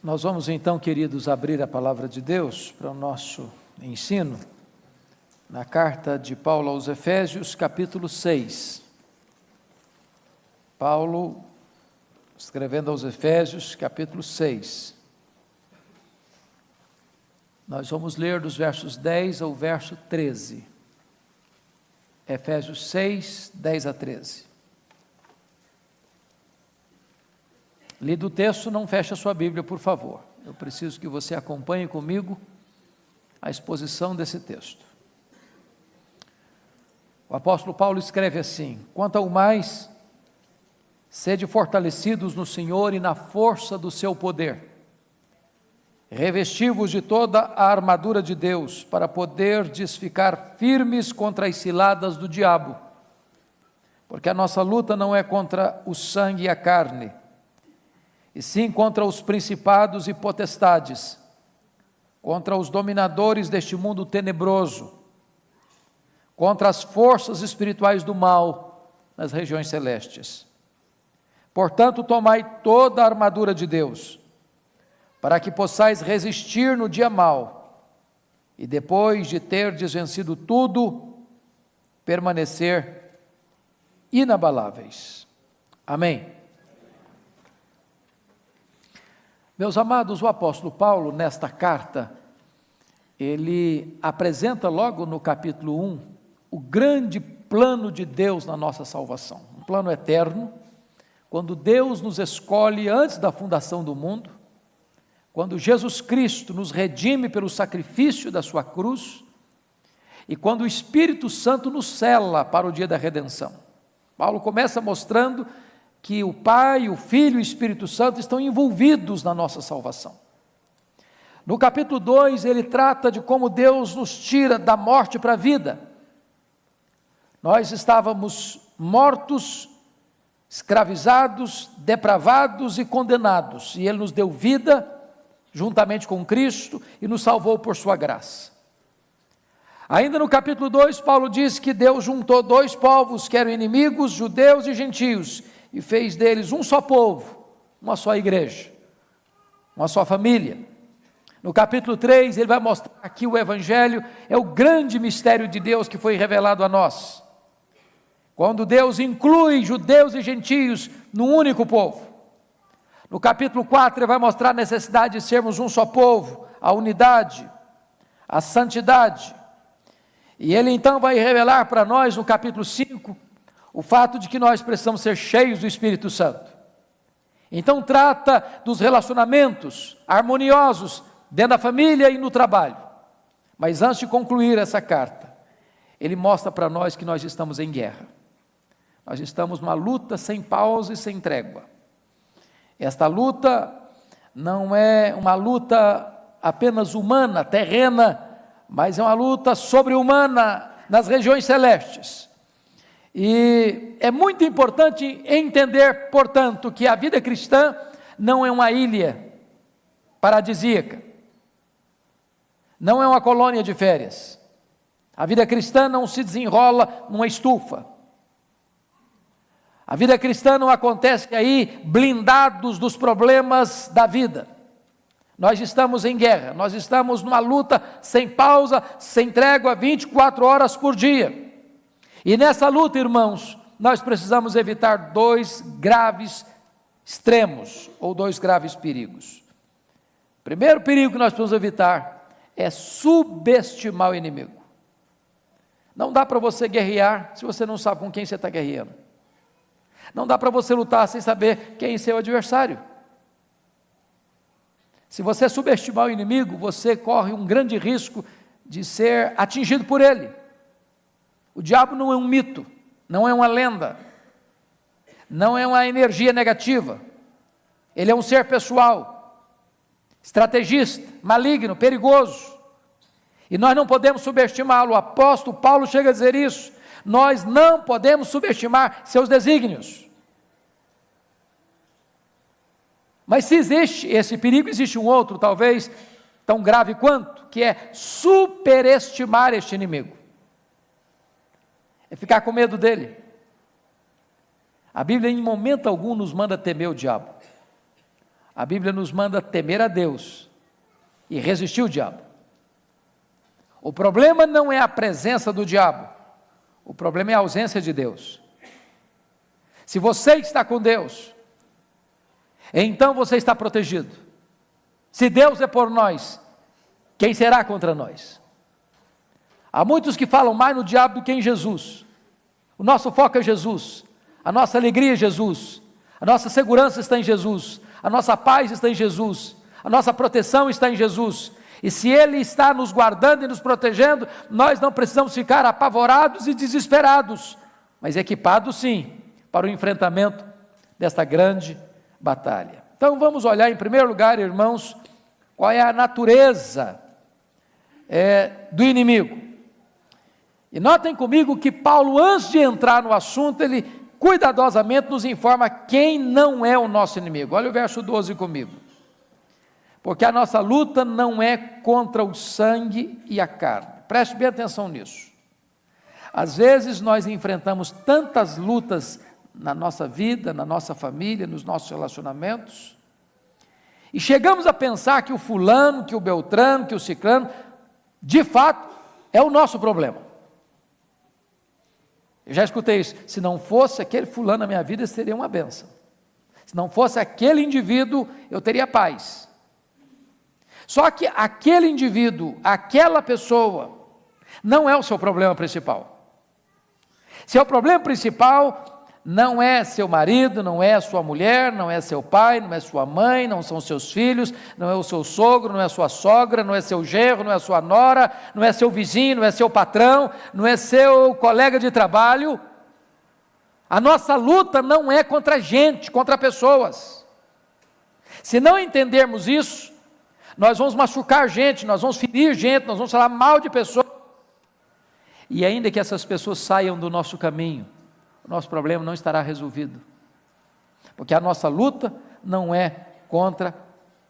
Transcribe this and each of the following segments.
Nós vamos então, queridos, abrir a palavra de Deus para o nosso ensino, na carta de Paulo aos Efésios, capítulo 6. Paulo, escrevendo aos Efésios, capítulo 6. Nós vamos ler dos versos 10 ao verso 13. Efésios 6, 10 a 13. Lido o texto, não feche a sua Bíblia, por favor. Eu preciso que você acompanhe comigo a exposição desse texto. O apóstolo Paulo escreve assim: quanto ao mais, sede fortalecidos no Senhor e na força do seu poder. Revesti-vos de toda a armadura de Deus, para poderdes ficar firmes contra as ciladas do diabo. Porque a nossa luta não é contra o sangue e a carne, e sim contra os principados e potestades, contra os dominadores deste mundo tenebroso, contra as forças espirituais do mal nas regiões celestes. Portanto, tomai toda a armadura de Deus, para que possais resistir no dia mau, e depois de terdes vencido tudo, permanecer inabaláveis. Amém. Meus amados, o apóstolo Paulo, nesta carta, ele apresenta logo no capítulo 1, o grande plano de Deus na nossa salvação, um plano eterno, quando Deus nos escolhe antes da fundação do mundo, quando Jesus Cristo nos redime pelo sacrifício da sua cruz, e quando o Espírito Santo nos sela para o dia da redenção. Paulo começa mostrando que o Pai, o Filho e o Espírito Santo estão envolvidos na nossa salvação. No capítulo 2, ele trata de como Deus nos tira da morte para a vida. Nós estávamos mortos, escravizados, depravados e condenados, e ele nos deu vida, juntamente com Cristo, e nos salvou por sua graça. Ainda no capítulo 2, Paulo diz que Deus juntou dois povos, que eram inimigos, judeus e gentios, e fez deles um só povo, uma só igreja, uma só família. No capítulo 3, ele vai mostrar que o Evangelho é o grande mistério de Deus que foi revelado a nós, quando Deus inclui judeus e gentios num único povo. No capítulo 4, ele vai mostrar a necessidade de sermos um só povo, a unidade, a santidade. E ele então vai revelar para nós, no capítulo 5, o fato de que nós precisamos ser cheios do Espírito Santo. Então trata dos relacionamentos harmoniosos dentro da família e no trabalho. Mas antes de concluir essa carta, ele mostra para nós que nós estamos em guerra. Nós estamos numa luta sem pausa e sem trégua. Esta luta não é uma luta apenas humana, terrena, mas é uma luta sobre-humana nas regiões celestes. E é muito importante entender, portanto, que a vida cristã não é uma ilha paradisíaca, não é uma colônia de férias. A vida cristã não se desenrola numa estufa. A vida cristã não acontece aí blindados dos problemas da vida. Nós estamos em guerra, nós estamos numa luta sem pausa, sem trégua, 24 horas por dia. E nessa luta, irmãos, nós precisamos evitar dois graves extremos, ou dois graves perigos. O primeiro perigo que nós precisamos evitar é subestimar o inimigo. Não dá para você guerrear se você não sabe com quem você está guerreando. Não dá para você lutar sem saber quem é seu adversário. Se você subestimar o inimigo, você corre um grande risco de ser atingido por ele. O diabo não é um mito, não é uma lenda, não é uma energia negativa. Ele é um ser pessoal, estrategista, maligno, perigoso. E nós não podemos subestimá-lo. O apóstolo Paulo chega a dizer isso. Nós não podemos subestimar seus desígnios. Mas se existe esse perigo, existe um outro, talvez tão grave quanto, que é superestimar este inimigo. É ficar com medo dele. A Bíblia em momento algum nos manda temer o diabo. A Bíblia nos manda temer a Deus e resistir o diabo. O problema não é a presença do diabo, o problema é a ausência de Deus. Se você está com Deus, então você está protegido. Se Deus é por nós, quem será contra nós? Há muitos que falam mais no diabo do que em Jesus. O nosso foco é Jesus, a nossa alegria é Jesus, a nossa segurança está em Jesus, a nossa paz está em Jesus, a nossa proteção está em Jesus. E se Ele está nos guardando e nos protegendo, nós não precisamos ficar apavorados e desesperados, mas equipados sim, para o enfrentamento desta grande batalha. Então vamos olhar em primeiro lugar, irmãos, qual é a natureza do inimigo. E notem comigo que Paulo, antes de entrar no assunto, ele cuidadosamente nos informa quem não é o nosso inimigo. Olha o verso 12 comigo. Porque a nossa luta não é contra o sangue e a carne. Preste bem atenção nisso. Às vezes nós enfrentamos tantas lutas na nossa vida, na nossa família, nos nossos relacionamentos, e chegamos a pensar que o fulano, que o beltrano, que o ciclano, de fato, é o nosso problema. Eu já escutei isso, se não fosse aquele fulano na minha vida, seria uma bênção. Se não fosse aquele indivíduo, eu teria paz. Só que aquele indivíduo, aquela pessoa, não é o seu problema principal. Seu problema principal não é seu marido, não é sua mulher, não é seu pai, não é sua mãe, não são seus filhos, não é o seu sogro, não é sua sogra, não é seu genro, não é sua nora, não é seu vizinho, não é seu patrão, não é seu colega de trabalho. A nossa luta não é contra gente, contra pessoas. Se não entendermos isso, nós vamos machucar gente, nós vamos ferir gente, nós vamos falar mal de pessoas. E ainda que essas pessoas saiam do nosso caminho, o nosso problema não estará resolvido. Porque a nossa luta não é contra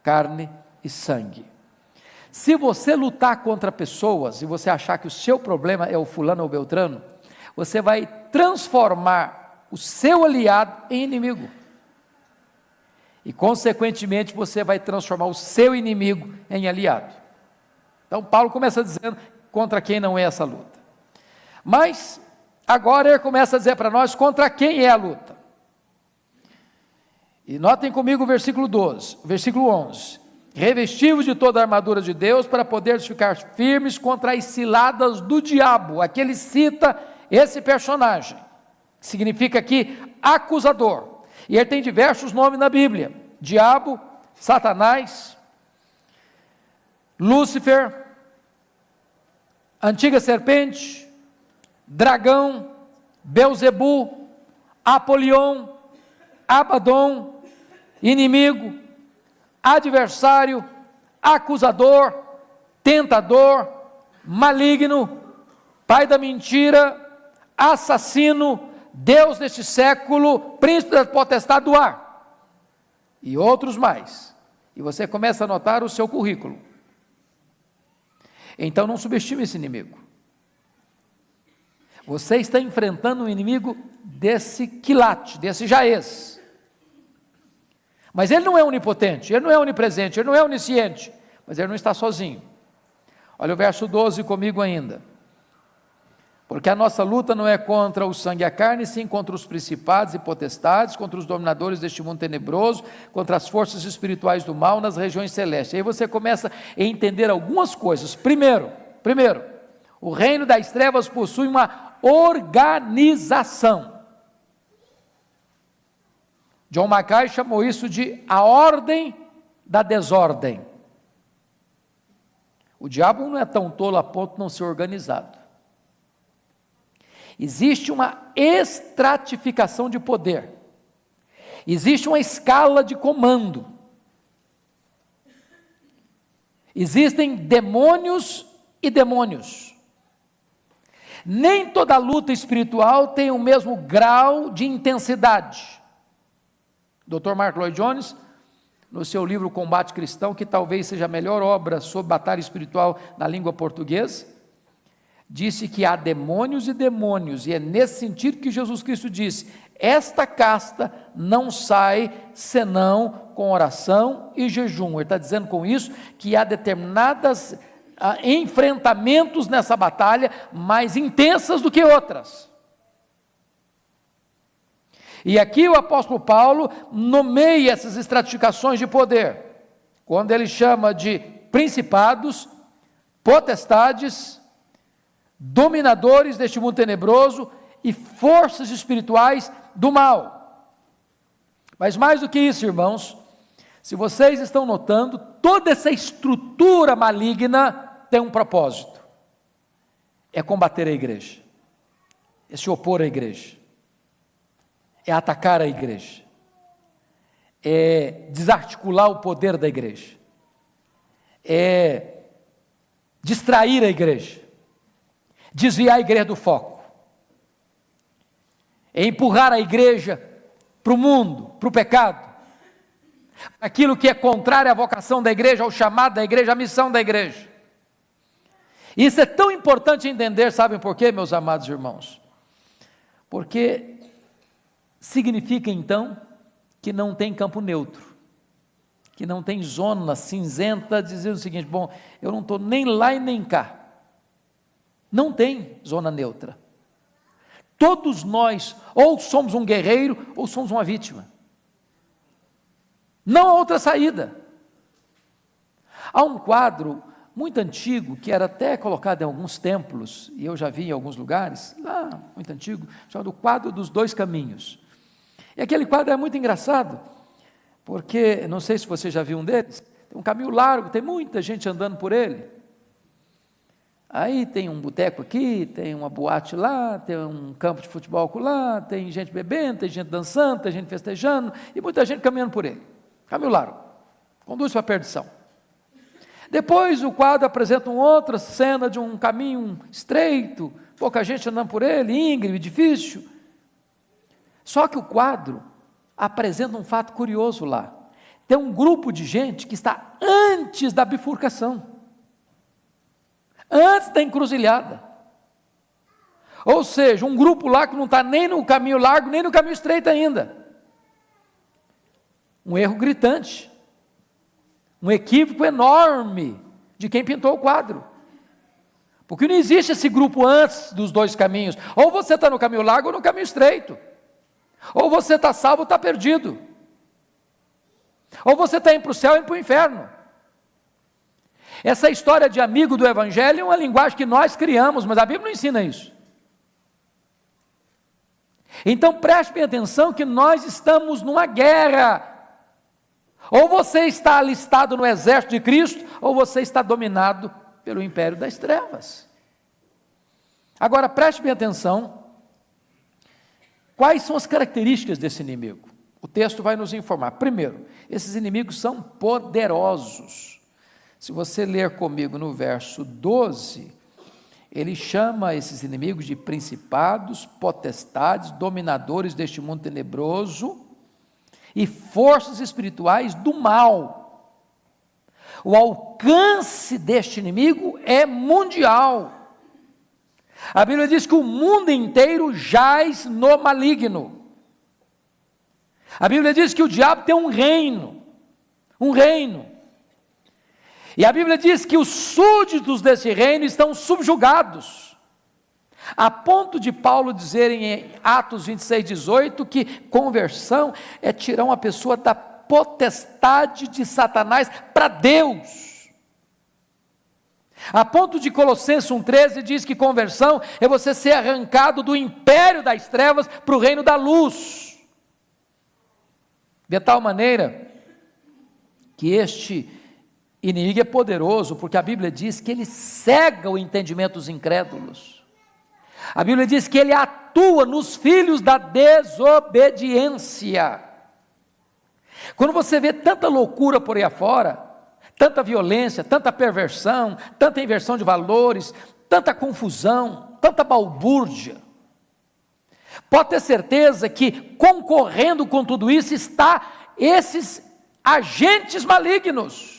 carne e sangue. Se você lutar contra pessoas e você achar que o seu problema é o fulano ou o beltrano, você vai transformar o seu aliado em inimigo. E, consequentemente, você vai transformar o seu inimigo em aliado. Então, Paulo começa dizendo contra quem não é essa luta. Mas, agora ele começa a dizer para nós contra quem é a luta. E notem comigo o versículo 11. Revestivos de toda a armadura de Deus para poderes ficar firmes contra as ciladas do diabo. Aqui ele cita esse personagem, que significa aqui acusador. E ele tem diversos nomes na Bíblia: diabo, Satanás, Lúcifer, antiga serpente, dragão, Belzebu, Apolion, Abaddon, inimigo, adversário, acusador, tentador, maligno, pai da mentira, assassino, Deus deste século, príncipe da potestade do ar, e outros mais. E você começa a notar o seu currículo. Então não subestime esse inimigo. Você está enfrentando um inimigo desse quilate, desse jaez. Mas ele não é onipotente, ele não é onipresente, ele não é onisciente, mas ele não está sozinho. Olha o verso 12 comigo ainda. Porque a nossa luta não é contra o sangue e a carne, sim contra os principados e potestades, contra os dominadores deste mundo tenebroso, contra as forças espirituais do mal nas regiões celestes. Aí você começa a entender algumas coisas. Primeiro, o reino das trevas possui uma organização. John Mackay chamou isso de a ordem da desordem. O diabo não é tão tolo a ponto de não ser organizado. Existe uma estratificação de poder, existe uma escala de comando, existem demônios e demônios. Nem toda luta espiritual tem o mesmo grau de intensidade. Dr. Mark Lloyd Jones, no seu livro Combate Cristão, que talvez seja a melhor obra sobre batalha espiritual na língua portuguesa, disse que há demônios e demônios, e é nesse sentido que Jesus Cristo disse: esta casta não sai senão com oração e jejum. Ele está dizendo com isso que há determinados enfrentamentos nessa batalha mais intensas do que outras. E aqui o apóstolo Paulo nomeia essas estratificações de poder, quando ele chama de principados, potestades, dominadores deste mundo tenebroso e forças espirituais do mal. Mas mais do que isso, irmãos, se vocês estão notando, toda essa estrutura maligna tem um propósito: é combater a igreja, é se opor à igreja, é atacar a igreja, é desarticular o poder da igreja, é distrair a igreja, desviar a igreja do foco, é empurrar a igreja para o mundo, para o pecado, aquilo que é contrário à vocação da igreja, ao chamado da igreja, à missão da igreja. Isso é tão importante entender, sabem por quê, meus amados irmãos? Porque significa então que não tem campo neutro, que não tem zona cinzenta, dizendo o seguinte: bom, eu não estou nem lá e nem cá. Não tem zona neutra. Todos nós, ou somos um guerreiro, ou somos uma vítima. Não há outra saída. Há um quadro muito antigo, que era até colocado em alguns templos, e eu já vi em alguns lugares, lá, muito antigo, chamado o quadro dos dois caminhos. E aquele quadro é muito engraçado, porque, não sei se você já viu um deles, tem um caminho largo, tem muita gente andando por ele. Aí tem um boteco aqui, tem uma boate lá, tem um campo de futebol lá, tem gente bebendo, tem gente dançando, tem gente festejando, e muita gente caminhando por ele. Caminho largo, conduz para a perdição. Depois o quadro apresenta uma outra cena de um caminho estreito, pouca gente andando por ele, íngreme, difícil. Só que o quadro apresenta um fato curioso lá. Tem um grupo de gente que está antes da bifurcação, antes da encruzilhada. Ou seja, um grupo lá que não está nem no caminho largo, nem no caminho estreito ainda. Um erro gritante, um equívoco enorme de quem pintou o quadro. Porque não existe esse grupo antes dos dois caminhos. Ou você está no caminho largo ou no caminho estreito. Ou você está salvo ou está perdido. Ou você está indo para o céu ou indo para o inferno. Essa história de amigo do evangelho é uma linguagem que nós criamos, mas a Bíblia não ensina isso. Então preste bem atenção que nós estamos numa guerra. Ou você está alistado no exército de Cristo, ou você está dominado pelo império das trevas. Agora preste bem atenção, quais são as características desse inimigo? O texto vai nos informar. Primeiro, esses inimigos são poderosos. Se você ler comigo no verso 12, ele chama esses inimigos de principados, potestades, dominadores deste mundo tenebroso e forças espirituais do mal. O alcance deste inimigo é mundial. A Bíblia diz que o mundo inteiro jaz no maligno. A Bíblia diz que o diabo tem um reino. E a Bíblia diz que os súditos desse reino estão subjugados, a ponto de Paulo dizer em Atos 26, 18, que conversão é tirar uma pessoa da potestade de Satanás para Deus. A ponto de Colossenses 1,13 diz que conversão é você ser arrancado do império das trevas para o reino da luz. De tal maneira que este inimigo é poderoso, porque a Bíblia diz que ele cega o entendimento dos incrédulos. A Bíblia diz que ele atua nos filhos da desobediência. Quando você vê tanta loucura por aí afora, tanta violência, tanta perversão, tanta inversão de valores, tanta confusão, tanta balbúrdia, pode ter certeza que concorrendo com tudo isso está esses agentes malignos,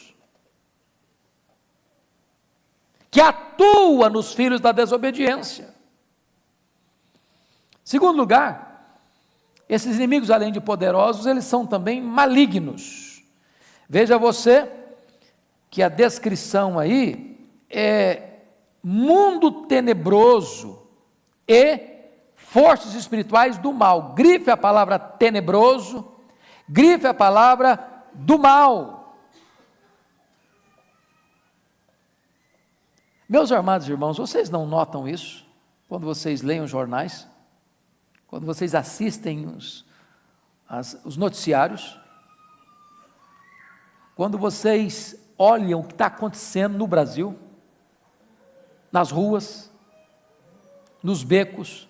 que atuam nos filhos da desobediência. Segundo lugar, esses inimigos, além de poderosos, eles são também malignos. Veja você que a descrição aí é mundo tenebroso e forças espirituais do mal. Grife a palavra tenebroso, grife a palavra do mal. Meus amados irmãos, vocês não notam isso quando vocês leem os jornais? Quando vocês assistem os noticiários? Quando vocês olham o que está acontecendo no Brasil, nas ruas, nos becos,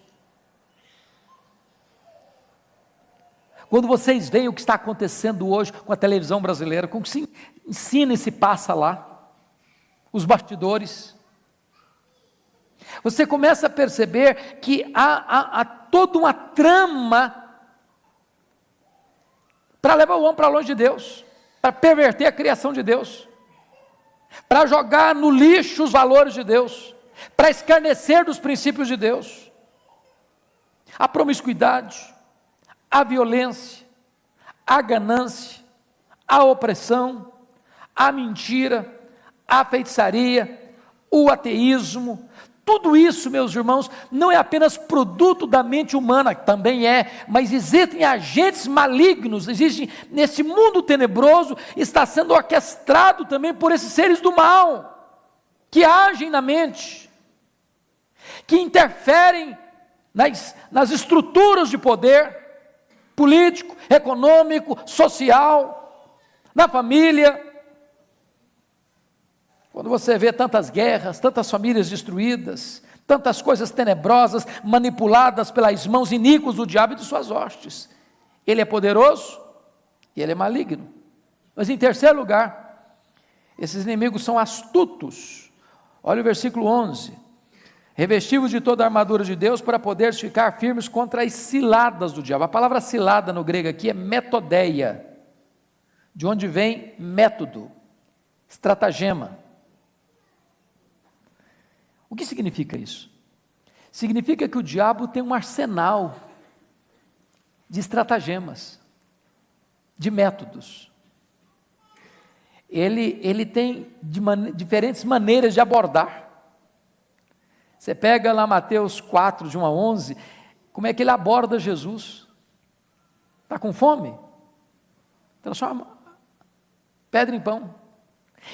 quando vocês veem o que está acontecendo hoje com a televisão brasileira, com o que se ensina e se passa lá, os bastidores, você começa a perceber que há toda uma trama para levar o homem para longe de Deus, para perverter a criação de Deus, para jogar no lixo os valores de Deus, para escarnecer dos princípios de Deus. A promiscuidade, a violência, a ganância, a opressão, a mentira, a feitiçaria, o ateísmo, tudo isso, meus irmãos, não é apenas produto da mente humana, também é, mas existem agentes malignos, existe nesse mundo tenebroso, está sendo orquestrado também por esses seres do mal, que agem na mente, que interferem nas estruturas de poder, político, econômico, social, na família. Quando você vê tantas guerras, tantas famílias destruídas, tantas coisas tenebrosas, manipuladas pelas mãos iníquas do diabo e de suas hostes, ele é poderoso e ele é maligno. Mas em terceiro lugar, esses inimigos são astutos. Olha o versículo 11: revestivos de toda a armadura de Deus para poderes ficar firmes contra as ciladas do diabo. A palavra cilada no grego aqui é metodeia, de onde vem método, estratagema. O que significa isso? Significa que o diabo tem um arsenal de estratagemas, de métodos. Ele tem diferentes maneiras de abordar. Você pega lá Mateus 4, de 1 a 11, como é que ele aborda Jesus? Está com fome? Transforma pedra em pão.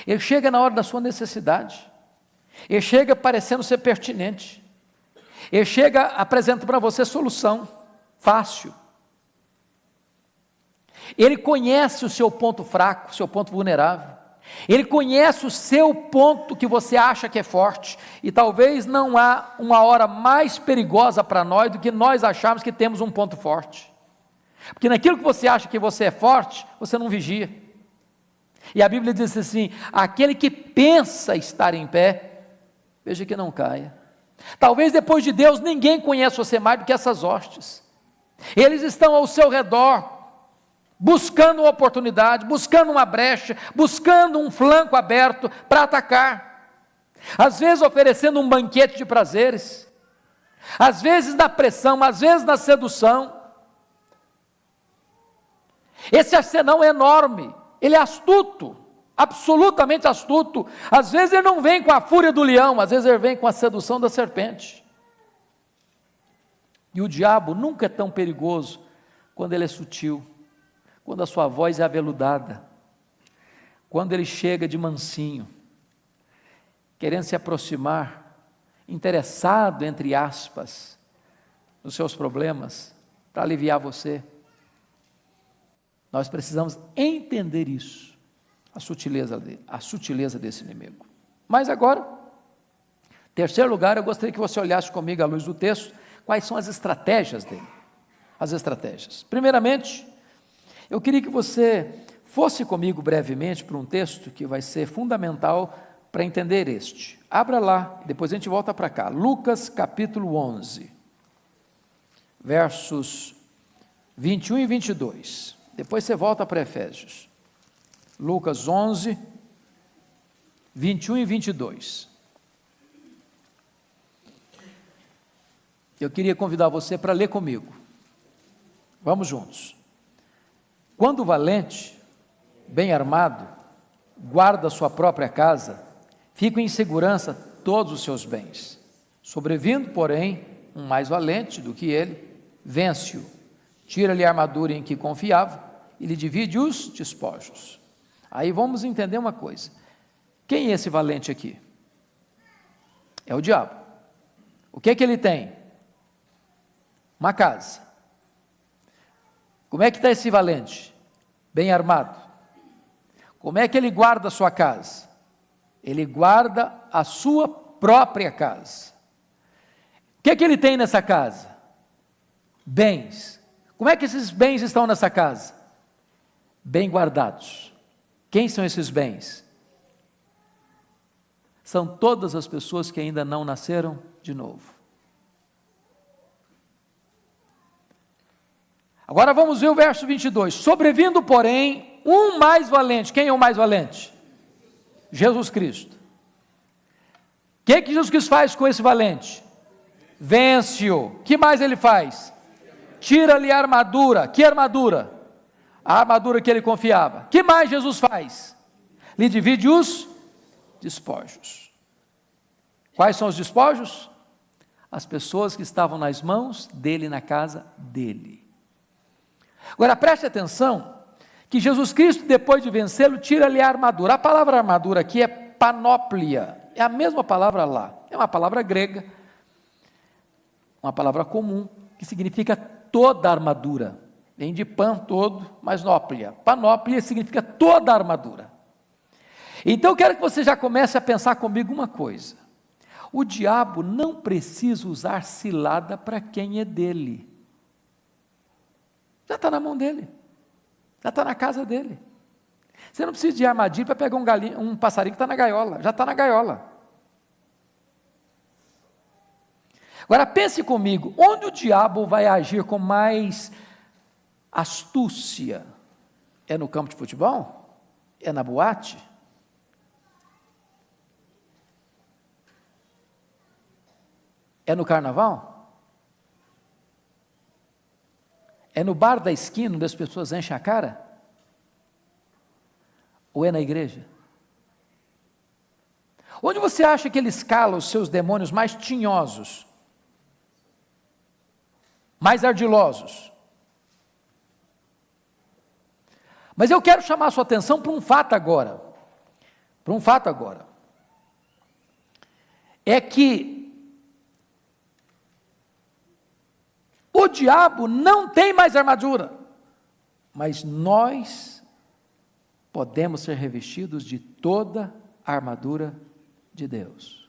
Ele chega na hora da sua necessidade. Ele chega parecendo ser pertinente. Ele chega apresentando para você solução, fácil. Ele conhece o seu ponto fraco, o seu ponto vulnerável. Ele conhece o seu ponto que você acha que é forte. E talvez não há uma hora mais perigosa para nós do que nós acharmos que temos um ponto forte. Porque naquilo que você acha que você é forte, você não vigia. E a Bíblia diz assim: aquele que pensa estar em pé, veja que não caia. Talvez depois de Deus ninguém conhece você mais do que essas hostes. Eles estão ao seu redor, buscando uma oportunidade, buscando uma brecha, buscando um flanco aberto para atacar. Às vezes oferecendo um banquete de prazeres, às vezes na pressão, às vezes na sedução. Esse arsenal é enorme, ele é astuto, absolutamente astuto. Às vezes ele não vem com a fúria do leão, às vezes ele vem com a sedução da serpente. E o diabo nunca é tão perigoso quando ele é sutil, quando a sua voz é aveludada, quando ele chega de mansinho, querendo se aproximar, interessado, entre aspas, nos seus problemas, para aliviar você. Nós precisamos entender isso, a sutileza desse inimigo. Mas agora, em terceiro lugar, eu gostaria que você olhasse comigo à luz do texto, quais são as estratégias dele. As estratégias. Primeiramente, eu queria que você fosse comigo brevemente para um texto que vai ser fundamental para entender este. Abra lá, depois a gente volta para cá. Lucas capítulo 11, versos 21 e 22. Depois você volta para Efésios. Lucas 11, 21 e 22. Eu queria convidar você para ler comigo. Vamos juntos. Quando o valente bem armado, guarda sua própria casa, fica em segurança todos os seus bens. Sobrevindo, porém, um mais valente do que ele, vence-o, tira-lhe a armadura em que confiava e lhe divide os despojos. Aí vamos entender uma coisa. Quem é esse valente aqui? É o diabo. O que ele tem? Uma casa. Como é que está esse valente? Bem armado. Como é que ele guarda a sua casa? Ele guarda a sua própria casa. O que ele tem nessa casa? Bens. Como é que esses bens estão nessa casa? Bem guardados. Quem são esses bens? São todas as pessoas que ainda não nasceram de novo. Agora vamos ver o verso 22. Sobrevindo, porém, um mais valente. Quem é o mais valente? Jesus Cristo. O que Jesus Cristo faz com esse valente? Vence-o. Que mais ele faz? Tira-lhe a armadura. Que armadura? A armadura que ele confiava. Que mais Jesus faz? Lhe divide os despojos. Quais são os despojos? As pessoas que estavam nas mãos dele, na casa dele. Agora preste atenção, que Jesus Cristo, depois de vencê-lo, tira-lhe a armadura. A palavra armadura aqui é panóplia, é a mesma palavra lá, é uma palavra grega, uma palavra comum, que significa toda a armadura, vem de pan todo, mas nóplia, panóplia significa toda a armadura. Então eu quero que você já comece a pensar comigo uma coisa, o diabo não precisa usar cilada para quem é dele, já está na mão dele, já está na casa dele. Você não precisa de armadilha para pegar um passarinho que está na gaiola, já está na gaiola. Agora pense comigo, onde o diabo vai agir com mais astúcia? É no campo de futebol? É na boate? É no carnaval? É no bar da esquina onde as pessoas enchem a cara? Ou é na igreja? Onde você acha que ele escala os seus demônios mais tinhosos? Mais ardilosos? Mas eu quero chamar a sua atenção para um fato agora. Para um fato agora. É que o diabo não tem mais armadura, mas nós podemos ser revestidos de toda a armadura de Deus.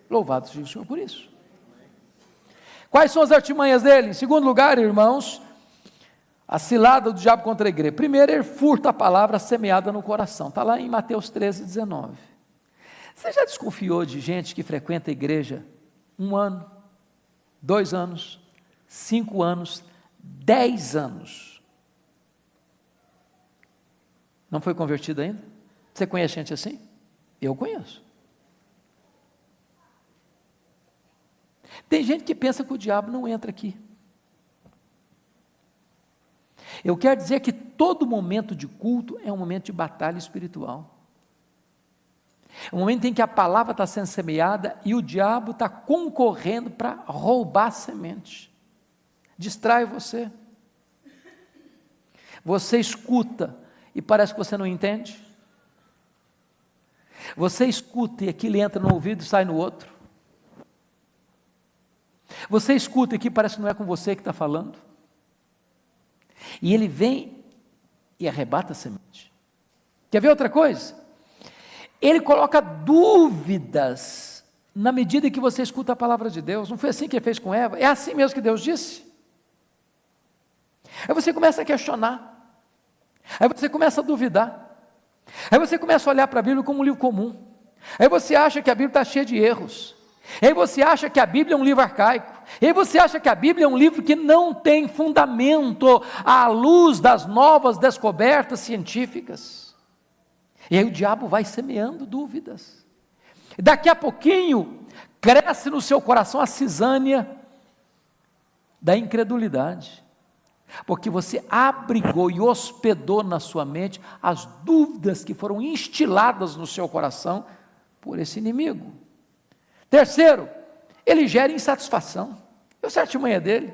Louvado seja o Senhor por isso. Quais são as artimanhas dele? Em segundo lugar, irmãos, a cilada do diabo contra a igreja. Primeiro, ele furta a palavra semeada no coração. Está lá em Mateus 13, 19. Você já desconfiou de gente que frequenta a igreja 1 ano, 2 anos, 5 anos, 10 anos, não foi convertido ainda? Você conhece gente assim? Eu conheço. Tem gente que pensa que o diabo não entra aqui. Eu quero dizer que todo momento de culto é um momento de batalha espiritual. É um momento em que a palavra está sendo semeada e o diabo está concorrendo para roubar a semente. Distrai você. Você escuta e parece que você não entende. Você escuta e aquilo entra no ouvido e sai no outro. Você escuta e aqui parece que não é com você que está falando. E ele vem e arrebata a semente. Quer ver outra coisa? Ele coloca dúvidas na medida que você escuta a palavra de Deus. Não foi assim que ele fez com Eva? É assim mesmo que Deus disse? Aí você começa a questionar, aí você começa a duvidar, aí você começa a olhar para a Bíblia como um livro comum, aí você acha que a Bíblia está cheia de erros, aí você acha que a Bíblia é um livro arcaico, aí você acha que a Bíblia é um livro que não tem fundamento à luz das novas descobertas científicas, e aí o diabo vai semeando dúvidas, daqui a pouquinho cresce no seu coração a cisânia da incredulidade. porque você abrigou e hospedou na sua mente as dúvidas que foram instiladas no seu coração por esse inimigo. Terceiro, ele gera insatisfação. Essa é a artimanha dele.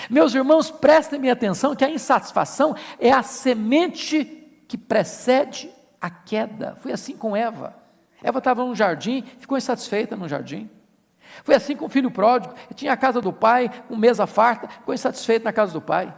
Meus irmãos, prestem minha atenção que a insatisfação é a semente que precede a queda. Foi assim com Eva. Eva estava num jardim, ficou insatisfeita no jardim. Foi assim com o filho pródigo, tinha a casa do pai, com mesa farta, ficou insatisfeito na casa do pai.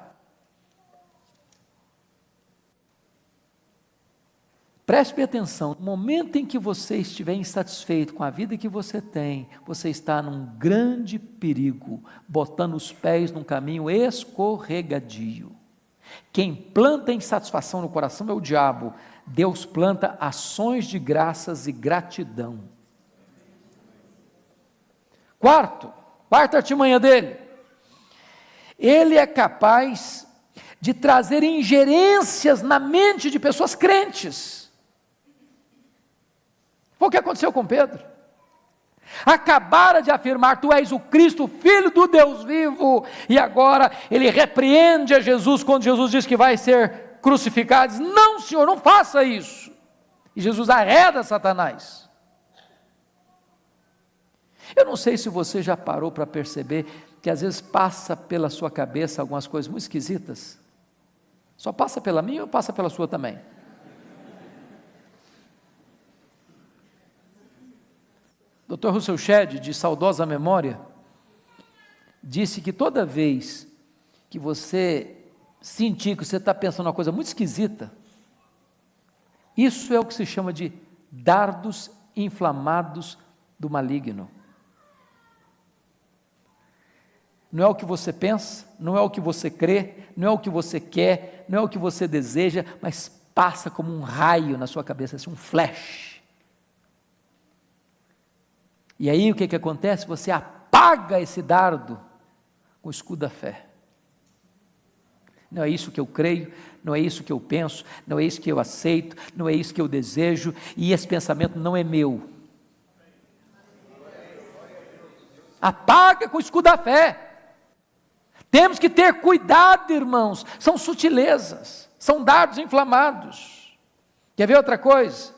Preste atenção, no momento em que você estiver insatisfeito com a vida que você tem, você está num grande perigo, botando os pés num caminho escorregadio. Quem planta insatisfação no coração é o diabo. Deus planta ações de graças e gratidão. Quarta artimanha dele, ele é capaz de trazer ingerências na mente de pessoas crentes. Foi o que aconteceu com Pedro. Acabara de afirmar: tu és o Cristo, Filho do Deus vivo, e agora ele repreende a Jesus, quando Jesus diz que vai ser crucificado, diz: não, Senhor, não faça isso, e Jesus arreda Satanás. Eu não sei se você já parou para perceber que às vezes passa pela sua cabeça algumas coisas muito esquisitas. Só passa pela minha ou passa pela sua também? Dr. Russell Shedd, de saudosa memória, disse que toda vez que você sentir que você está pensando uma coisa muito esquisita, isso é o que se chama de dardos inflamados do maligno. Não é o que você pensa, não é o que você crê, não é o que você quer, não é o que você deseja, mas passa como um raio na sua cabeça, assim, um flash. E aí o que acontece? Você apaga esse dardo com o escudo da fé. Não é isso que eu creio, não é isso que eu penso, não é isso que eu aceito, não é isso que eu desejo, e esse pensamento não é meu. Apaga com o escudo da fé. Temos que ter cuidado, irmãos, são sutilezas, são dardos inflamados. Quer ver outra coisa?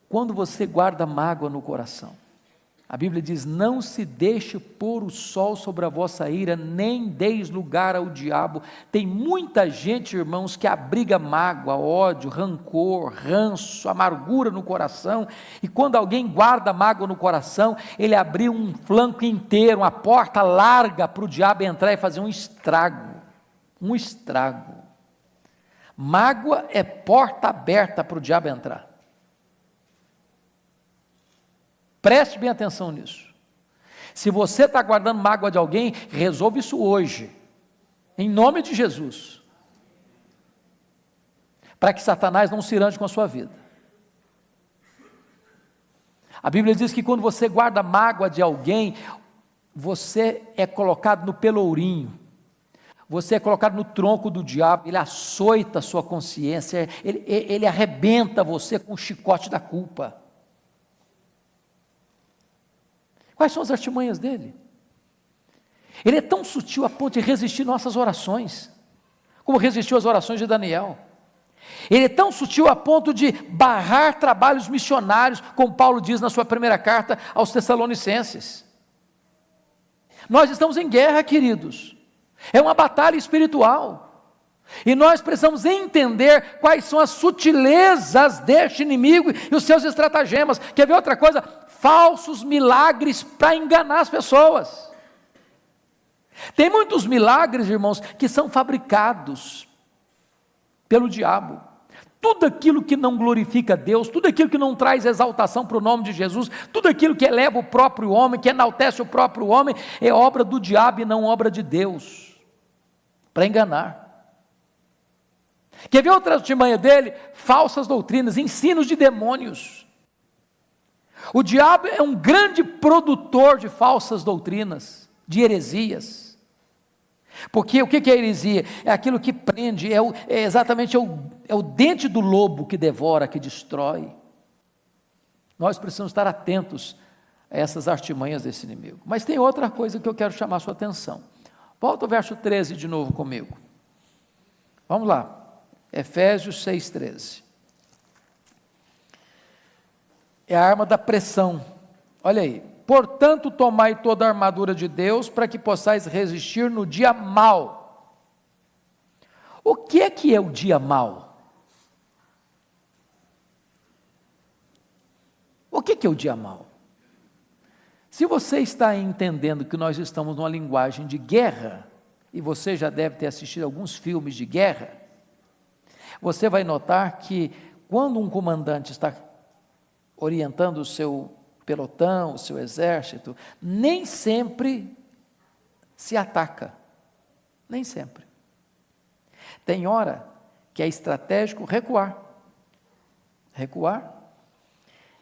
Quando você guarda mágoa no coração, a Bíblia diz: não se deixe pôr o sol sobre a vossa ira, nem deis lugar ao diabo. Tem muita gente, irmãos, que abriga mágoa, ódio, rancor, ranço, amargura no coração, e quando alguém guarda mágoa no coração, ele abriu um flanco inteiro, uma porta larga para o diabo entrar e fazer um estrago. Mágoa é porta aberta para o diabo entrar. Preste bem atenção nisso. Se você está guardando mágoa de alguém, resolve isso hoje, em nome de Jesus, para que Satanás não se irante com a sua vida. A Bíblia diz que quando você guarda mágoa de alguém, você é colocado no pelourinho, você é colocado no tronco do diabo, ele açoita a sua consciência, ele arrebenta você com o chicote da culpa. Quais são as artimanhas dele? Ele é tão sutil a ponto de resistir nossas orações, como resistiu às orações de Daniel. Ele é tão sutil a ponto de barrar trabalhos missionários, como Paulo diz na sua primeira carta aos Tessalonicenses. Nós estamos em guerra, queridos, é uma batalha espiritual, e nós precisamos entender quais são as sutilezas deste inimigo e os seus estratagemas. Quer ver outra coisa? Falsos milagres para enganar as pessoas. Tem muitos milagres, irmãos, que são fabricados pelo diabo. Tudo aquilo que não glorifica a Deus, tudo aquilo que não traz exaltação para o nome de Jesus, tudo aquilo que eleva o próprio homem, que enaltece o próprio homem, é obra do diabo e não obra de Deus, para enganar. Quer ver outra artimanha dele? Falsas doutrinas, ensinos de demônios. O diabo é um grande produtor de falsas doutrinas, de heresias. Porque o que é heresia? É aquilo que prende, exatamente o dente do lobo que devora, que destrói. Nós precisamos estar atentos a essas artimanhas desse inimigo. Mas tem outra coisa que eu quero chamar a sua atenção. Volta ao verso 13 de novo comigo. Vamos lá. Efésios 6,13. É a arma da pressão. Olha aí. Portanto, tomai toda a armadura de Deus, para que possais resistir no dia mau. O que é o dia mau? O que é o dia mau? Se você está entendendo que nós estamos numa linguagem de guerra, e você já deve ter assistido alguns filmes de guerra, você vai notar que quando um comandante está orientando o seu pelotão, o seu exército, nem sempre se ataca, nem sempre. Tem hora que é estratégico recuar,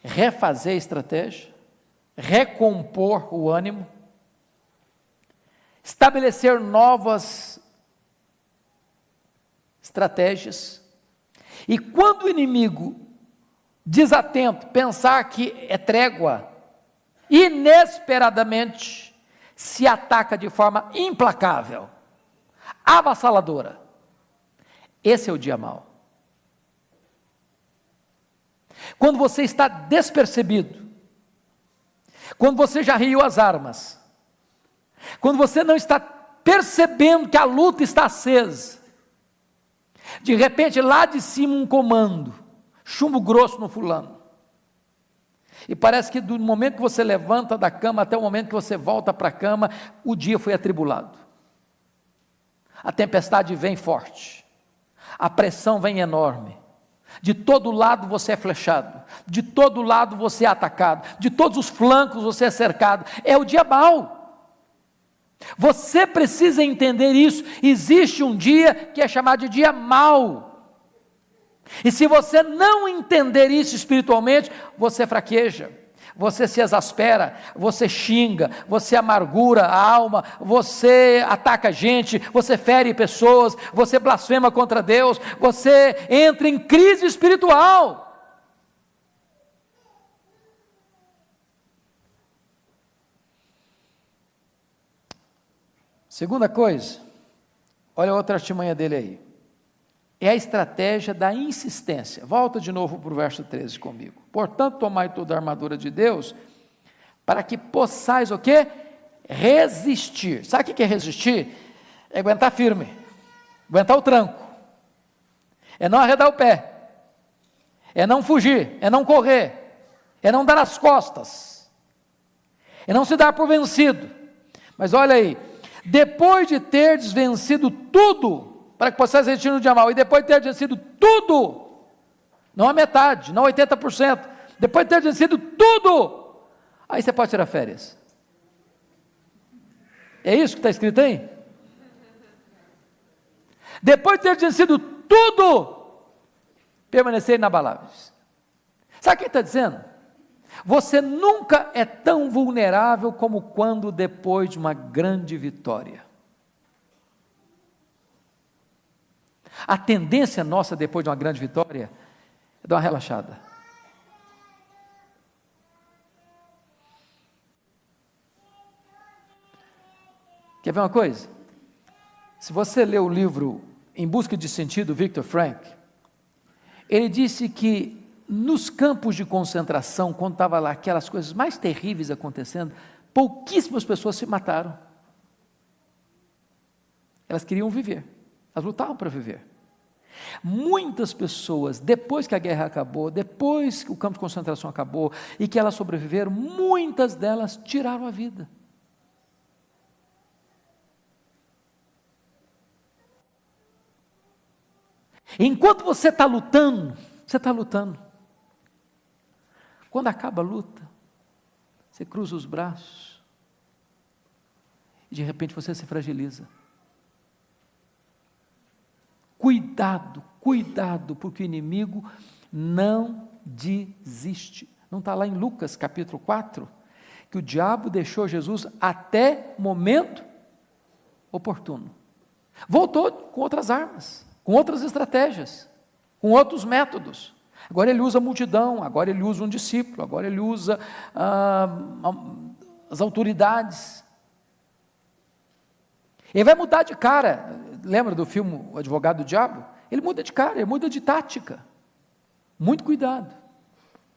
refazer a estratégia, recompor o ânimo, estabelecer novas estratégias, e quando o inimigo, desatento, pensar que é trégua, inesperadamente se ataca de forma implacável, avassaladora. Esse é o dia mau. Quando você está despercebido, quando você já riu as armas, quando você não está percebendo que a luta está acesa, de repente lá de cima um comando, chumbo grosso no fulano, e parece que do momento que você levanta da cama até o momento que você volta para a cama, o dia foi atribulado, a tempestade vem forte, a pressão vem enorme, de todo lado você é flechado, de todo lado você é atacado, de todos os flancos você é cercado, é o dia mau. Você precisa entender isso. Existe um dia que é chamado de dia mau, e se você não entender isso espiritualmente, você fraqueja, você se exaspera, você xinga, você amargura a alma, você ataca gente, você fere pessoas, você blasfema contra Deus, você entra em crise espiritual. Segunda coisa, olha a outra artimanha dele aí, é a estratégia da insistência. Volta de novo para o verso 13 comigo. Portanto, tomai toda a armadura de Deus, para que possais o quê? Resistir. Sabe o que é resistir? É aguentar firme, aguentar o tranco, é não arredar o pé, é não fugir, é não correr, é não dar as costas, é não se dar por vencido. Mas olha aí, depois de ter vencido tudo, para que possais resistir no dia mau, e depois de ter vencido tudo, não a metade, não 80%, depois de ter vencido tudo, aí você pode tirar férias. É isso que está escrito aí? Depois de ter vencido tudo, permanecer inabaláveis. Sabe o que ele está dizendo? Você nunca é tão vulnerável como quando depois de uma grande vitória. A tendência nossa depois de uma grande vitória é dar uma relaxada. Quer ver uma coisa? Se você ler o livro Em Busca de Sentido, Viktor Frankl, ele disse que nos campos de concentração, quando estava lá aquelas coisas mais terríveis acontecendo, pouquíssimas pessoas se mataram. Elas queriam viver, elas lutavam para viver. Muitas pessoas, depois que a guerra acabou, depois que o campo de concentração acabou e que elas sobreviveram, muitas delas tiraram a vida. Enquanto você está lutando, você está lutando. Quando acaba a luta, você cruza os braços e de repente você se fragiliza. Cuidado, cuidado, porque o inimigo não desiste. Não está lá em Lucas capítulo 4, que o diabo deixou Jesus até momento oportuno. Voltou com outras armas, com outras estratégias, com outros métodos. Agora ele usa a multidão, agora ele usa um discípulo, agora ele usa as autoridades. Ele vai mudar de cara. Lembra do filme O Advogado do Diabo? Ele muda de cara, ele muda de tática. Muito cuidado.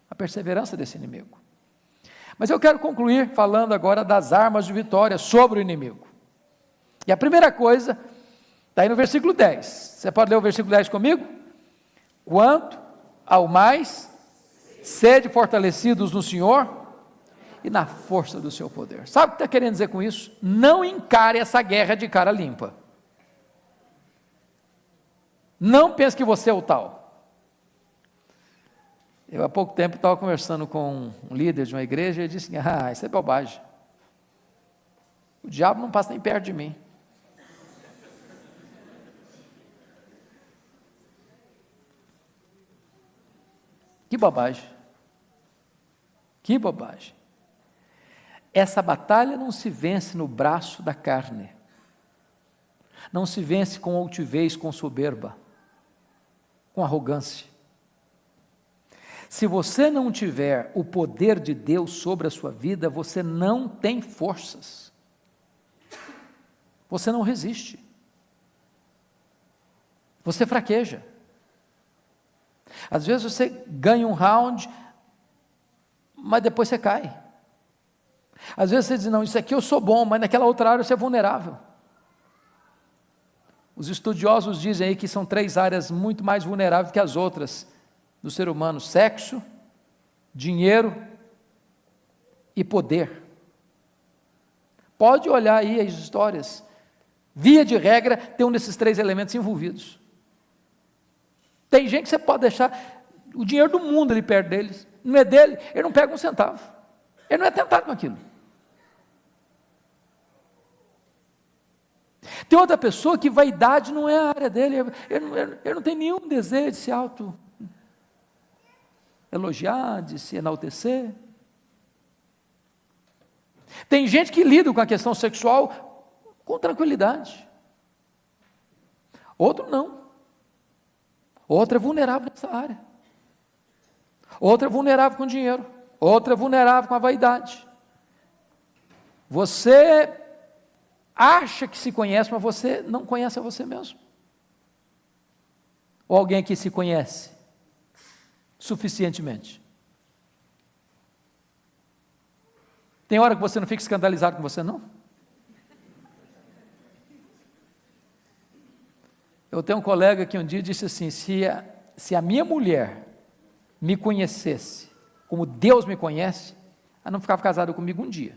A perseverança desse inimigo. Mas eu quero concluir falando agora das armas de vitória sobre o inimigo. E a primeira coisa está aí no versículo 10. Você pode ler o versículo 10 comigo? Quanto ao mais, sede fortalecidos no Senhor e na força do seu poder. Sabe o que está querendo dizer com isso? Não encare essa guerra de cara limpa. Não pense que você é o tal. Eu há pouco tempo estava conversando com um líder de uma igreja e ele disse, isso é bobagem. O diabo não passa nem perto de mim. Que bobagem. Que bobagem. Essa batalha não se vence no braço da carne. Não se vence com altivez, com soberba, com arrogância. Se você não tiver o poder de Deus sobre a sua vida, você não tem forças. Você não resiste. Você fraqueja. Às vezes você ganha um round, mas depois você cai. Às vezes você diz, não, isso aqui eu sou bom, mas naquela outra área você é vulnerável. Os estudiosos dizem aí que são 3 áreas muito mais vulneráveis que as outras do ser humano: sexo, dinheiro e poder. Pode olhar aí as histórias. Via de regra, tem um desses 3 elementos envolvidos. Tem gente que você pode deixar o dinheiro do mundo ali perto deles, não é dele, ele não pega um centavo. Ele não é tentado com aquilo. Tem outra pessoa que vaidade não é a área dele, ele não tem nenhum desejo de se auto-elogiar, de se enaltecer. Tem gente que lida com a questão sexual com tranquilidade. Outro não. Outro é vulnerável nessa área. Outro é vulnerável com dinheiro. Outro é vulnerável com a vaidade. Você acha que se conhece, mas você não conhece a você mesmo. Ou alguém que se conhece suficientemente. Tem hora que você não fica escandalizado com você, não? Eu tenho um colega que um dia disse assim, se a minha mulher me conhecesse como Deus me conhece, ela não ficava casada comigo um dia.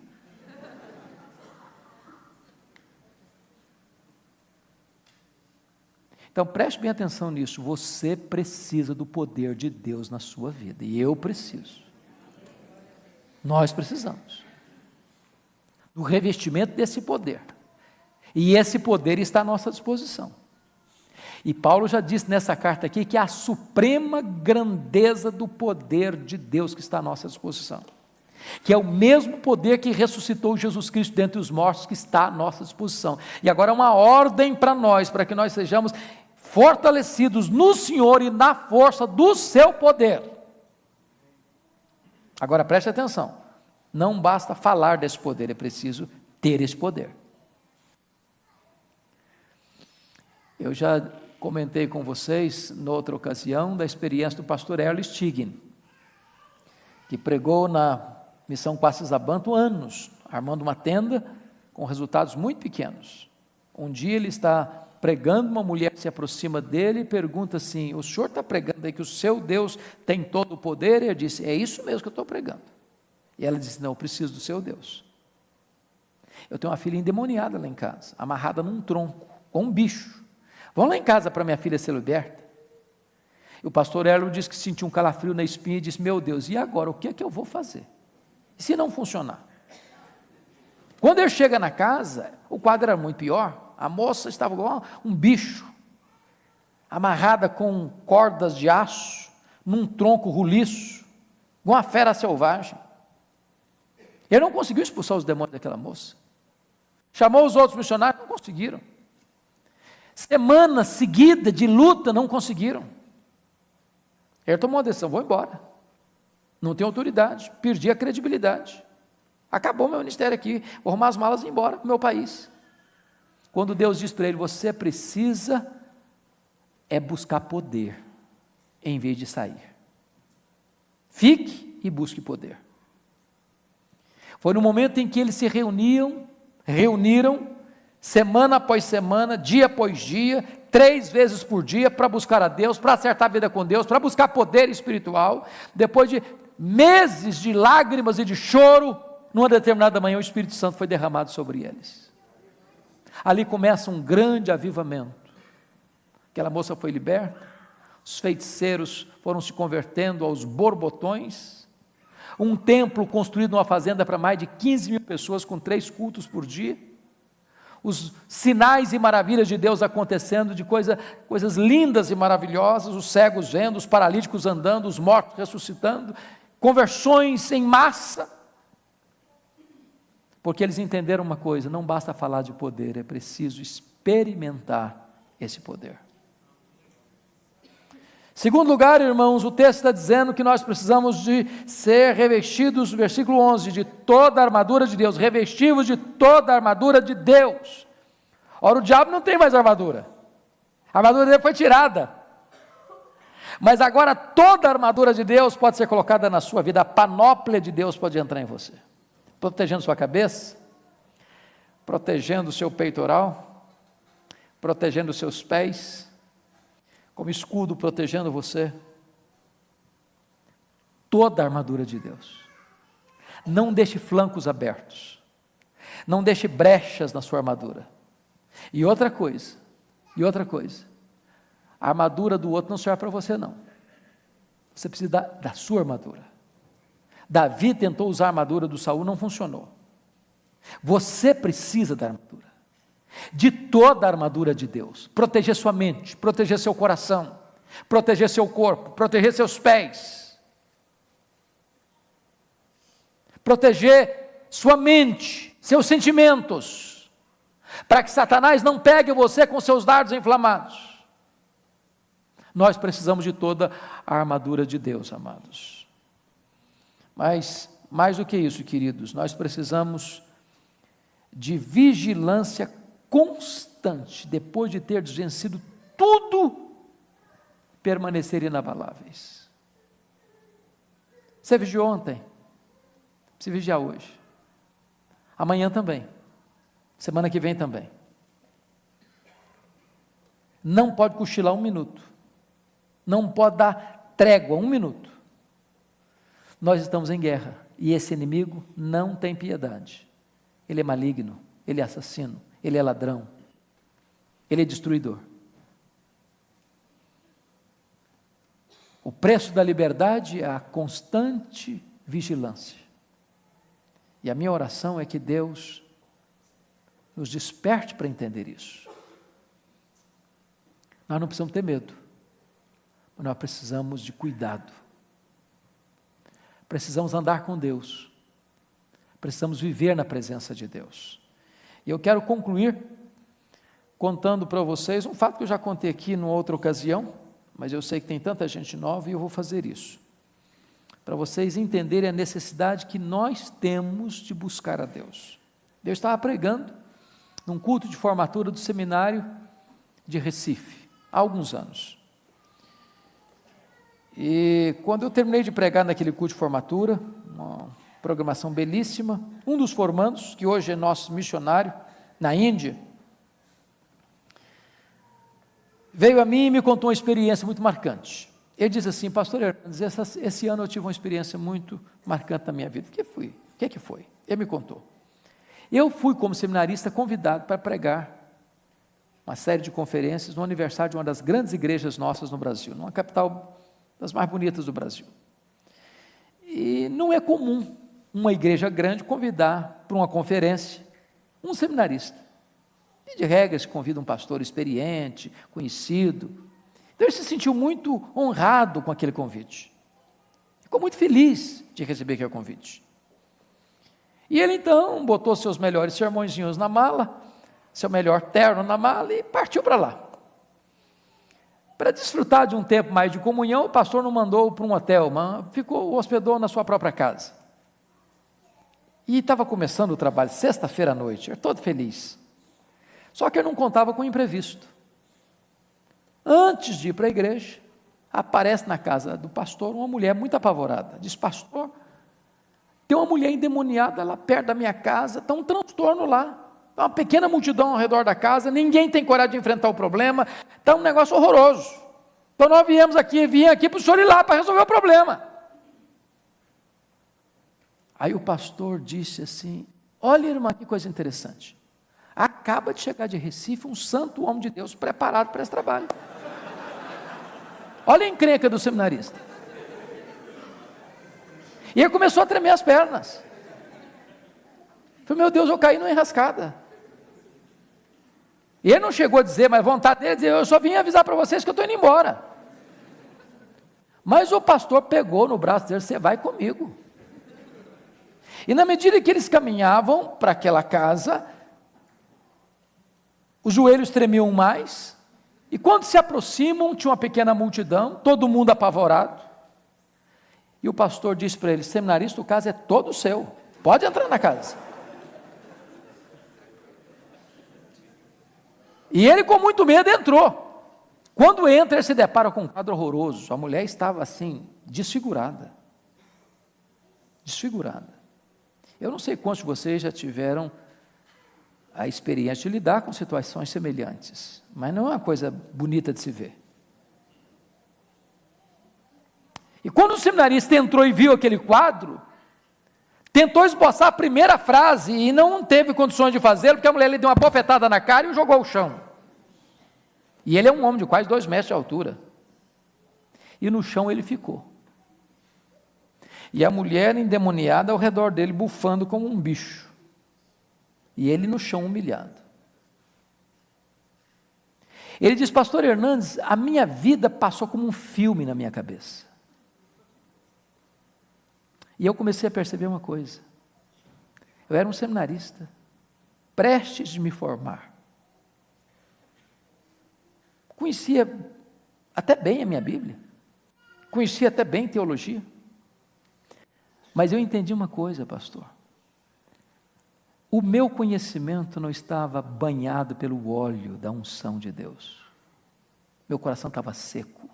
Então preste bem atenção nisso, você precisa do poder de Deus na sua vida, e eu preciso. Nós precisamos do revestimento desse poder, e esse poder está à nossa disposição. E Paulo já disse nessa carta aqui que é a suprema grandeza do poder de Deus que está à nossa disposição, que é o mesmo poder que ressuscitou Jesus Cristo dentre os mortos que está à nossa disposição. E agora é uma ordem para nós, para que nós sejamos fortalecidos no Senhor e na força do seu poder. Agora preste atenção, não basta falar desse poder, é preciso ter esse poder. Eu já comentei com vocês, noutra ocasião, da experiência do pastor Erle Stigin, que pregou na missão Quacis-Abanto anos, armando uma tenda com resultados muito pequenos. Um dia ele está pregando, uma mulher se aproxima dele e pergunta assim, o senhor está pregando aí que o seu Deus tem todo o poder? E ele disse, é isso mesmo que eu estou pregando. E ela disse, não, eu preciso do seu Deus. Eu tenho uma filha endemoniada lá em casa, amarrada num tronco, com um bicho. Vão lá em casa para minha filha ser liberta. E o pastor Erlo disse que sentiu um calafrio na espinha e disse, meu Deus, e agora, o que é que eu vou fazer? E se não funcionar? Quando ele chega na casa, o quadro era muito pior, a moça estava igual um bicho, amarrada com cordas de aço, num tronco roliço, igual uma fera selvagem. Ele não conseguiu expulsar os demônios daquela moça. Chamou os outros missionários, não conseguiram. Semana seguida de luta, não conseguiram. Ele tomou uma decisão, vou embora. Não tenho autoridade, perdi a credibilidade. Acabou meu ministério aqui, vou arrumar as malas e ir embora para o meu país. quando Deus diz para ele: você precisa buscar poder, em vez de sair. Fique e busque poder. Foi no momento em que eles se reuniram, semana após semana, dia após dia, 3 vezes por dia, para buscar a Deus, para acertar a vida com Deus, para buscar poder espiritual. Depois de meses de lágrimas e de choro, numa determinada manhã o Espírito Santo foi derramado sobre eles. Ali começa um grande avivamento. Aquela moça foi liberta, os feiticeiros foram se convertendo aos borbotões, um templo construído numa fazenda para mais de 15 mil pessoas, com 3 cultos por dia, os sinais e maravilhas de Deus acontecendo, de coisas lindas e maravilhosas, os cegos vendo, os paralíticos andando, os mortos ressuscitando, conversões em massa, porque eles entenderam uma coisa: não basta falar de poder, é preciso experimentar esse poder. Segundo lugar, irmãos, o texto está dizendo que nós precisamos de ser revestidos, versículo 11, de toda a armadura de Deus, revestivos de toda a armadura de Deus. Ora, o diabo não tem mais armadura, a armadura dele foi tirada, mas agora toda a armadura de Deus pode ser colocada na sua vida, a panóplia de Deus pode entrar em você, protegendo sua cabeça, protegendo o seu peitoral, protegendo os seus pés, como escudo protegendo você. Toda a armadura de Deus. Não deixe flancos abertos, não deixe brechas na sua armadura. E outra coisa, a armadura do outro não serve para você não, você precisa da sua armadura. Davi tentou usar a armadura do Saul, não funcionou. Você precisa da armadura, de toda a armadura de Deus, proteger sua mente, proteger seu coração, proteger seu corpo, proteger seus pés, proteger sua mente, seus sentimentos, para que Satanás não pegue você com seus dardos inflamados. Nós precisamos de toda a armadura de Deus, amados. Mas, mais do que isso, queridos, nós precisamos de vigilância constante, depois de ter vencido tudo, permanecer inabaláveis. Você vigiou ontem, precisa vigiar hoje, amanhã também, semana que vem também. Não pode cochilar 1 minuto, não pode dar trégua 1 minuto. Nós estamos em guerra, e esse inimigo não tem piedade, ele é maligno, ele é assassino, ele é ladrão, ele é destruidor. O preço da liberdade é a constante vigilância. E a minha oração é que Deus nos desperte para entender isso. Nós não precisamos ter medo, mas nós precisamos de cuidado. Precisamos andar com Deus, precisamos viver na presença de Deus. E eu quero concluir contando para vocês um fato que eu já contei aqui numa outra ocasião, mas eu sei que tem tanta gente nova e eu vou fazer isso, para vocês entenderem a necessidade que nós temos de buscar a Deus. Eu estava pregando num culto de formatura do seminário de Recife, há alguns anos. E quando eu terminei de pregar naquele culto de formatura, uma programação belíssima, um dos formandos, que hoje é nosso missionário na Índia, veio a mim e me contou uma experiência muito marcante. Ele disse assim: pastor Hernandes, esse ano eu tive uma experiência muito marcante na minha vida. O que foi? Ele me contou. Eu fui, como seminarista, convidado para pregar uma série de conferências no aniversário de uma das grandes igrejas nossas no Brasil, numa capital das mais bonitas do Brasil. E não é comum uma igreja grande convidar para uma conferência um seminarista. E de regra se convida um pastor experiente, conhecido. Então ele se sentiu muito honrado com aquele convite. Ficou muito feliz de receber aquele convite. E ele então botou seus melhores sermõezinhos na mala, seu melhor terno na mala e partiu para lá. Para desfrutar de um tempo mais de comunhão, o pastor não mandou para um hotel, mas hospedou na sua própria casa. E estava começando o trabalho, sexta-feira à noite, eu todo feliz. Só que ele não contava com o imprevisto. Antes de ir para a igreja, aparece na casa do pastor uma mulher muito apavorada. Diz: pastor, tem uma mulher endemoniada lá perto da minha casa, está um transtorno lá, está uma pequena multidão ao redor da casa, ninguém tem coragem de enfrentar o problema, está um negócio horroroso. Então nós vim aqui para o senhor ir lá para resolver o problema. Aí o pastor disse assim: olha, irmã, que coisa interessante, acaba de chegar de Recife um santo homem de Deus preparado para esse trabalho. Olha a encrenca do seminarista. E ele começou a tremer as pernas. Falei: meu Deus, eu caí numa enrascada. E ele não chegou a dizer, mas a vontade dele é dizer: eu só vim avisar para vocês que eu estou indo embora. Mas o pastor pegou no braço dele: você vai comigo. E na medida que eles caminhavam para aquela casa, os joelhos tremiam mais, e quando se aproximam, tinha uma pequena multidão, todo mundo apavorado, e o pastor disse para eles: seminarista, o caso é todo seu, pode entrar na casa. E ele, com muito medo, entrou. Quando entra, ele se depara com um quadro horroroso. A mulher estava assim, desfigurada. Eu não sei quantos de vocês já tiveram a experiência de lidar com situações semelhantes, mas não é uma coisa bonita de se ver. E quando o seminarista entrou e viu aquele quadro, tentou esboçar a primeira frase e não teve condições de fazê-lo, porque a mulher lhe deu uma bofetada na cara e o jogou ao chão. E ele é um homem de quase 2 metros de altura. E no chão ele ficou. E a mulher endemoniada ao redor dele, bufando como um bicho. E ele no chão humilhado. Ele diz: pastor Hernandes, a minha vida passou como um filme na minha cabeça. E eu comecei a perceber uma coisa. Eu era um seminarista, prestes de me formar. Conhecia até bem a minha Bíblia. Conhecia até bem teologia. Mas eu entendi uma coisa, pastor. O meu conhecimento não estava banhado pelo óleo da unção de Deus. Meu coração estava seco.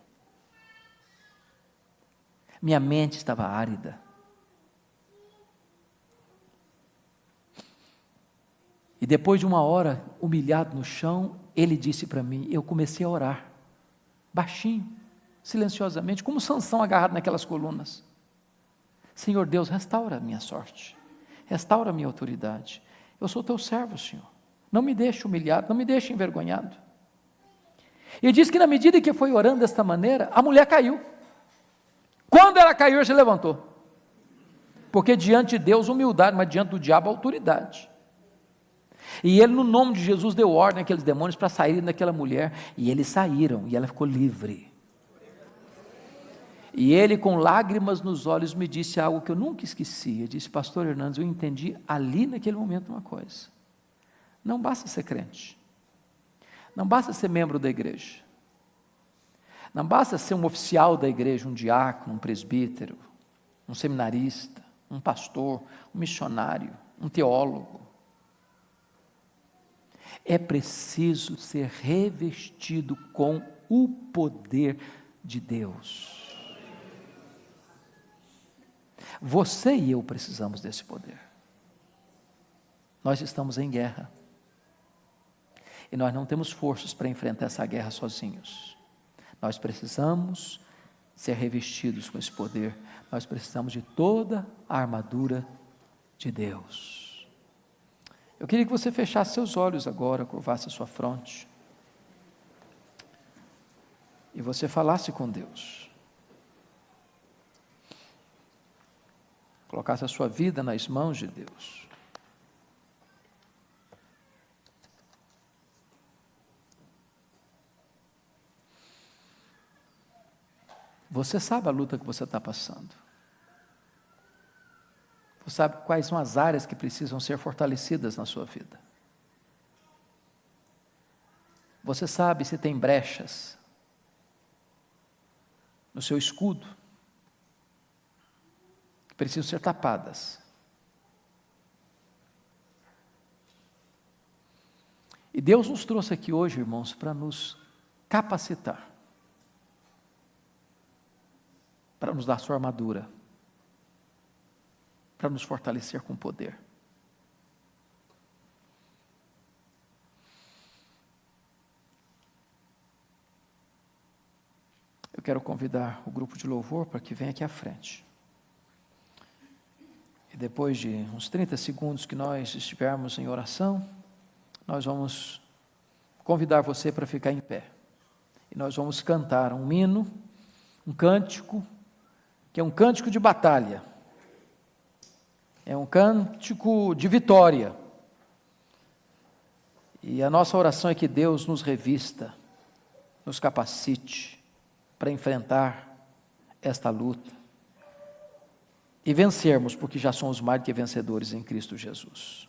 Minha mente estava árida. E depois de 1 hora, humilhado no chão, ele disse para mim, eu comecei a orar, baixinho, silenciosamente, como Sansão agarrado naquelas colunas. Senhor Deus, restaura a minha sorte, restaura a minha autoridade. Eu sou teu servo, Senhor. Não me deixe humilhado, não me deixe envergonhado. E diz que na medida que foi orando desta maneira, a mulher caiu. Quando ela caiu, ela se levantou. Porque diante de Deus, humildade, mas diante do diabo, autoridade. E ele, no nome de Jesus, deu ordem àqueles demônios para saírem daquela mulher. E eles saíram, e ela ficou livre. E ele, com lágrimas nos olhos, me disse algo que eu nunca esqueci. Ele disse: pastor Hernandes, eu entendi ali naquele momento uma coisa. Não basta ser crente. Não basta ser membro da igreja. Não basta ser um oficial da igreja, um diácono, um presbítero, um seminarista, um pastor, um missionário, um teólogo. É preciso ser revestido com o poder de Deus. Você e eu precisamos desse poder. Nós estamos em guerra. E nós não temos forças para enfrentar essa guerra sozinhos. Nós precisamos ser revestidos com esse poder. Nós precisamos de toda a armadura de Deus. Eu queria que você fechasse seus olhos agora, curvasse a sua fronte. E você falasse com Deus. Colocasse a sua vida nas mãos de Deus. Você sabe a luta que você está passando. Você sabe quais são as áreas que precisam ser fortalecidas na sua vida. Você sabe se tem brechas no seu escudo que precisam ser tapadas. E Deus nos trouxe aqui hoje, irmãos, para nos capacitar, para nos dar sua armadura, para nos fortalecer com poder. Eu quero convidar o grupo de louvor para que venha aqui à frente. E depois de uns 30 segundos que nós estivermos em oração, nós vamos convidar você para ficar em pé. E nós vamos cantar um hino, um cântico, que é um cântico de batalha. É um cântico de vitória. E a nossa oração é que Deus nos revista, nos capacite para enfrentar esta luta e vencermos, porque já somos mais do que vencedores em Cristo Jesus.